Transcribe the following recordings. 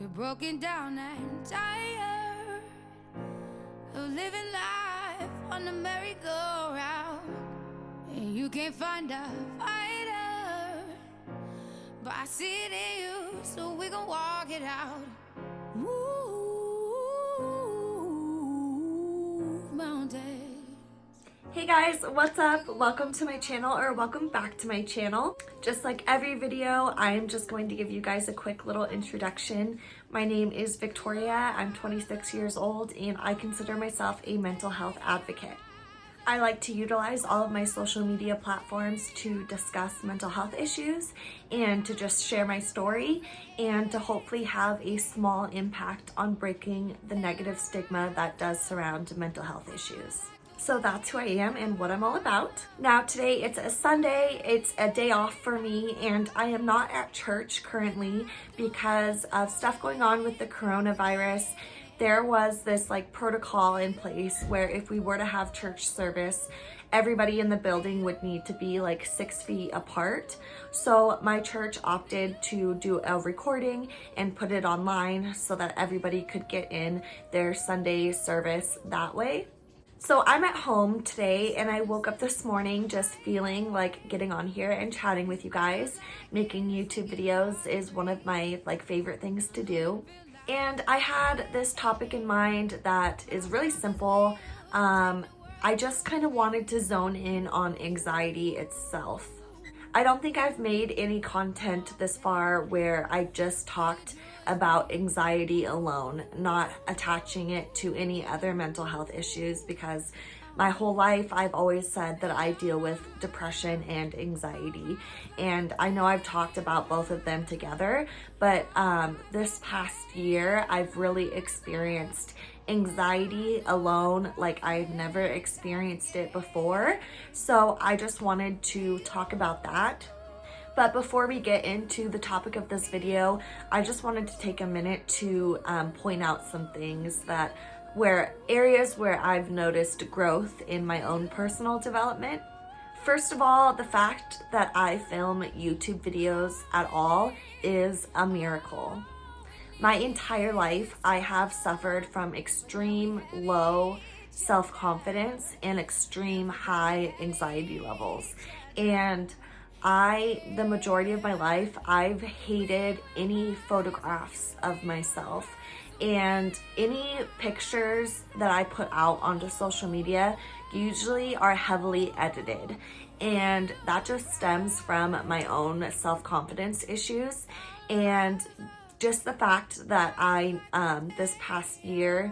You're broken down and tired of living life on the merry-go-round, and you can't find a fighter, but I see it in you, so we gon' walk it out. Move mountains. Hey guys, what's up? Welcome to my channel, or welcome back to my channel. Just like every video, I am just going to give you guys a quick little introduction. My name is Victoria, I'm 26 years old, and I consider myself a mental health advocate. I like to utilize all of my social media platforms to discuss mental health issues and to just share my story and to hopefully have a small impact on breaking the negative stigma that does surround mental health issues. So that's who I am and what I'm all about. Now today it's a Sunday, it's a day off for me, and I am not at church currently because of stuff going on with the coronavirus. There was this protocol in place where if we were to have church service, everybody in the building would need to be 6 feet apart. So my church opted to do a recording and put it online so that everybody could get in their Sunday service that way. So I'm at home today, and I woke up this morning just feeling like getting on here and chatting with you guys. Making YouTube videos is one of my favorite things to do. And I had this topic in mind that is really simple. I just kind of wanted to zone in on anxiety itself. I don't think I've made any content this far where I just talked about anxiety alone, not attaching it to any other mental health issues, because my whole life I've always said that I deal with depression and anxiety, and I know I've talked about both of them together, but this past year I've really experienced anxiety alone like I've never experienced it before. So I just wanted to talk about that. But before we get into the topic of this video, I just wanted to take a minute to point out some things areas where I've noticed growth in my own personal development. First of all, the fact that I film YouTube videos at all is a miracle. My entire life, I have suffered from extreme low self-confidence and extreme high anxiety levels. And the majority of my life, I've hated any photographs of myself, and any pictures that I put out onto social media usually are heavily edited. And that just stems from my own self-confidence issues, and just the fact that I, this past year,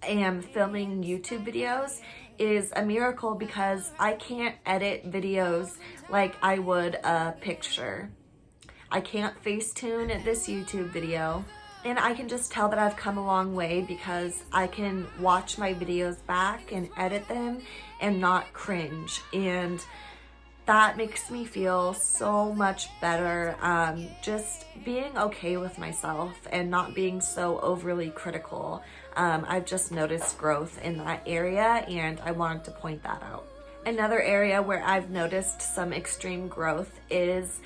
am filming YouTube videos is a miracle, because I can't edit videos like I would a picture. I can't Facetune this YouTube video, and I can just tell that I've come a long way because I can watch my videos back and edit them and not cringe, and that makes me feel so much better. Just being okay with myself and not being so overly critical. I've just noticed growth in that area, and I wanted to point that out. Another area where I've noticed some extreme growth is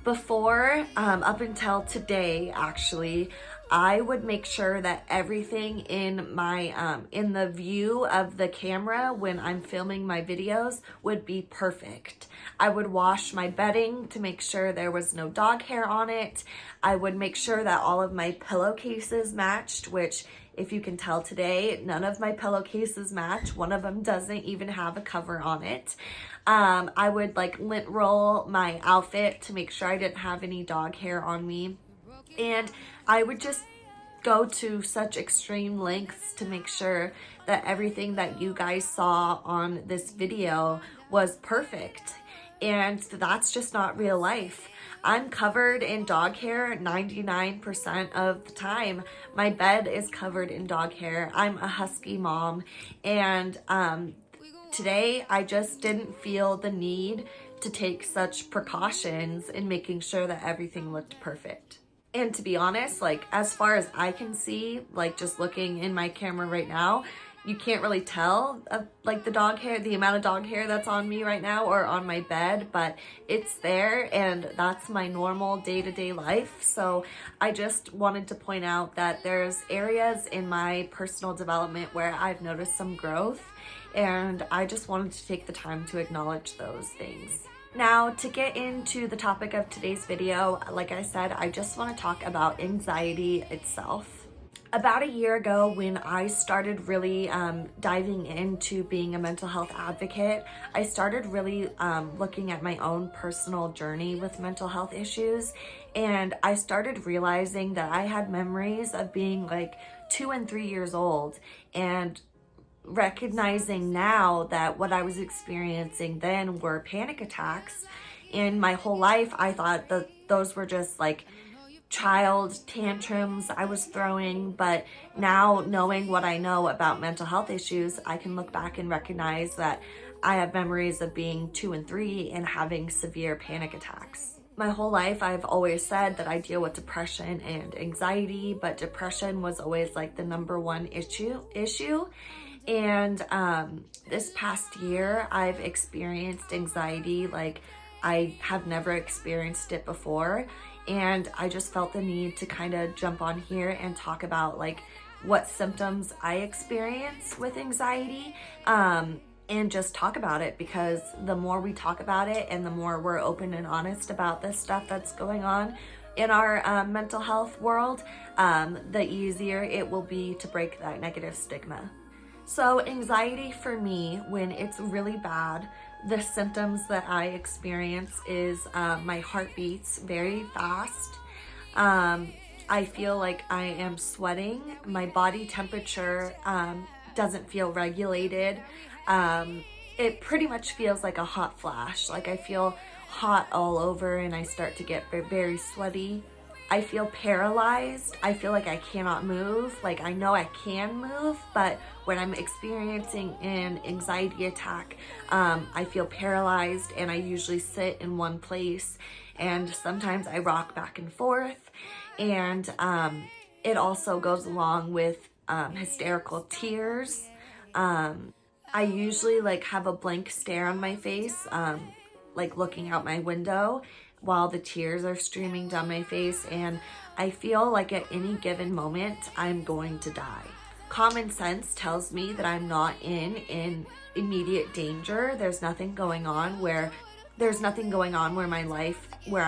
before, up until today actually, I would make sure that everything in my in the view of the camera when I'm filming my videos would be perfect. I would wash my bedding to make sure there was no dog hair on it. I would make sure that all of my pillowcases matched, which, if you can tell today, none of my pillowcases match. One of them doesn't even have a cover on it. I would lint roll my outfit to make sure I didn't have any dog hair on me. And I would just go to such extreme lengths to make sure that everything that you guys saw on this video was perfect. And that's just not real life. I'm covered in dog hair 99% of the time. My bed is covered in dog hair. I'm a husky mom, and today I just didn't feel the need to take such precautions in making sure that everything looked perfect. And to be honest, as far as I can see, just looking in my camera right now, you can't really tell like the dog hair, the amount of dog hair that's on me right now or on my bed, but it's there and that's my normal day-to-day life. So I just wanted to point out that there's areas in my personal development where I've noticed some growth, and I just wanted to take the time to acknowledge those things. Now, to get into the topic of today's video, like I said, I just want to talk about anxiety itself. About a year ago, when I started really diving into being a mental health advocate, I started really looking at my own personal journey with mental health issues, and I started realizing that I had memories of being like 2 and 3 years old, and recognizing now that what I was experiencing then were panic attacks. In my whole life, I thought that those were just like child tantrums I was throwing, but now knowing what I know about mental health issues, I can look back and recognize that I have memories of being 2 and 3 and having severe panic attacks. My whole life, I've always said that I deal with depression and anxiety, but depression was always like the number one issue. And this past year, I've experienced anxiety like I have never experienced it before. And I just felt the need to kind of jump on here and talk about like what symptoms I experience with anxiety, and just talk about it, because the more we talk about it and the more we're open and honest about this stuff that's going on in our mental health world, the easier it will be to break that negative stigma. So anxiety for me, when it's really bad, the symptoms that I experience is my heart beats very fast. I feel like I am sweating. My body temperature doesn't feel regulated. It pretty much feels like a hot flash. Like I feel hot all over and I start to get very sweaty. I feel paralyzed. I feel like I cannot move. Like I know I can move, but when I'm experiencing an anxiety attack, I feel paralyzed and I usually sit in one place, and sometimes I rock back and forth. And it also goes along with hysterical tears. I usually like have a blank stare on my face, like looking out my window while the tears are streaming down my face, and I feel like at any given moment I'm going to die. Common sense tells me that I'm not in immediate danger. There's nothing going on where I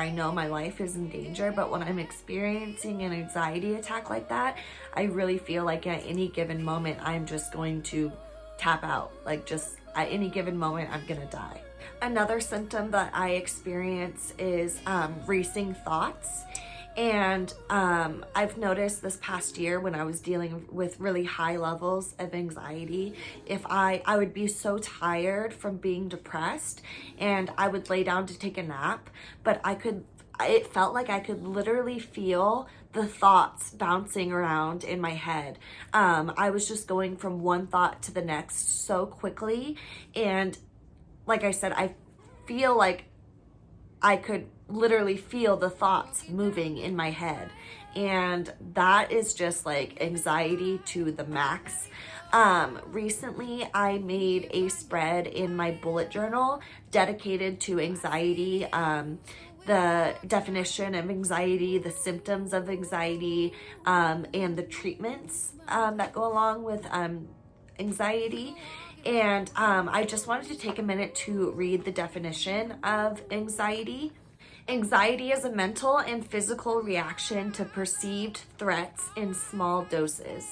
know my life is in danger, but when I'm experiencing an anxiety attack like that, I really feel like at any given moment I'm just going to tap out. Like just at any given moment I'm gonna die. Another symptom that I experience is racing thoughts. And I've noticed this past year when I was dealing with really high levels of anxiety, if I would be so tired from being depressed and I would lay down to take a nap, but it felt like I could literally feel the thoughts bouncing around in my head. I was just going from one thought to the next so quickly, and like I said, I feel like I could literally feel the thoughts moving in my head. And that is just like anxiety to the max. Recently, I made a spread in my bullet journal dedicated to anxiety, the definition of anxiety, the symptoms of anxiety, and the treatments that go along with anxiety. And I just wanted to take a minute to read the definition of anxiety. Anxiety is a mental and physical reaction to perceived threats in small doses.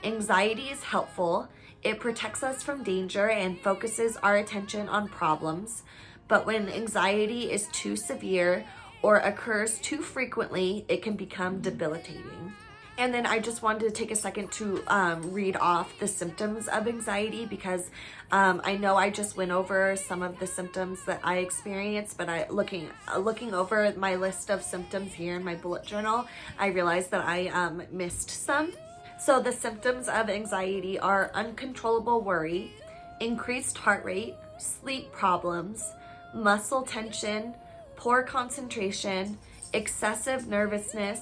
Anxiety is helpful. It protects us from danger and focuses our attention on problems. But when anxiety is too severe or occurs too frequently, it can become debilitating. And then I just wanted to take a second to read off the symptoms of anxiety, because I know I just went over some of the symptoms that I experienced, but looking over my list of symptoms here in my bullet journal, I realized that I missed some. So the symptoms of anxiety are uncontrollable worry, increased heart rate, sleep problems, muscle tension, poor concentration, excessive nervousness,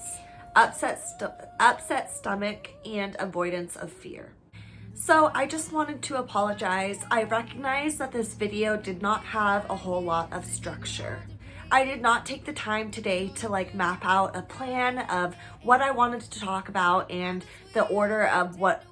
upset stomach, and avoidance of fear. So I just wanted to apologize. I recognize that this video did not have a whole lot of structure. I did not take the time today to like map out a plan of what I wanted to talk about and the order of what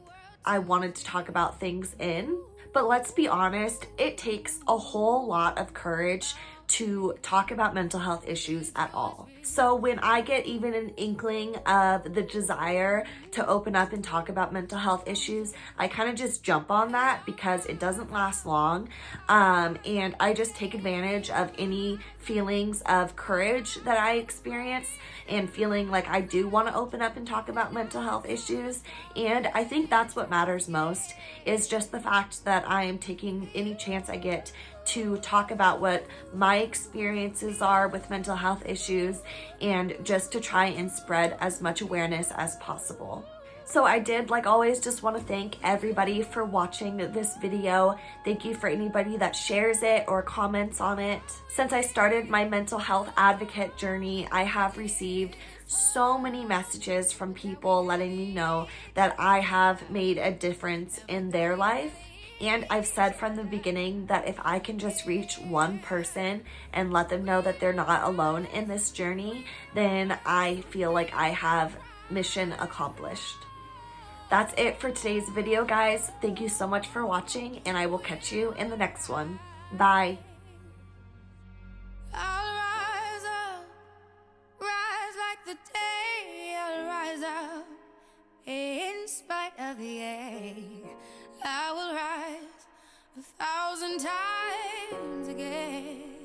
I wanted to talk about things in. But let's be honest, it takes a whole lot of courage to talk about mental health issues at all. So when I get even an inkling of the desire to open up and talk about mental health issues, I kind of just jump on that because it doesn't last long. And I just take advantage of any feelings of courage that I experience and feeling like I do want to open up and talk about mental health issues. And I think that's what matters most, is just the fact that I am taking any chance I get to talk about what my experiences are with mental health issues and just to try and spread as much awareness as possible. So I did, like always, just want to thank everybody for watching this video. Thank you for anybody that shares it or comments on it. Since I started my mental health advocate journey, I have received so many messages from people letting me know that I have made a difference in their life. And I've said from the beginning that if I can just reach one person and let them know that they're not alone in this journey, then I feel like I have mission accomplished. That's it for today's video, guys. Thank you so much for watching, and I will catch you in the next one. Bye. I'll rise up, rise like the day. I'll rise up in spite of the ache. I will rise 1,000 times again.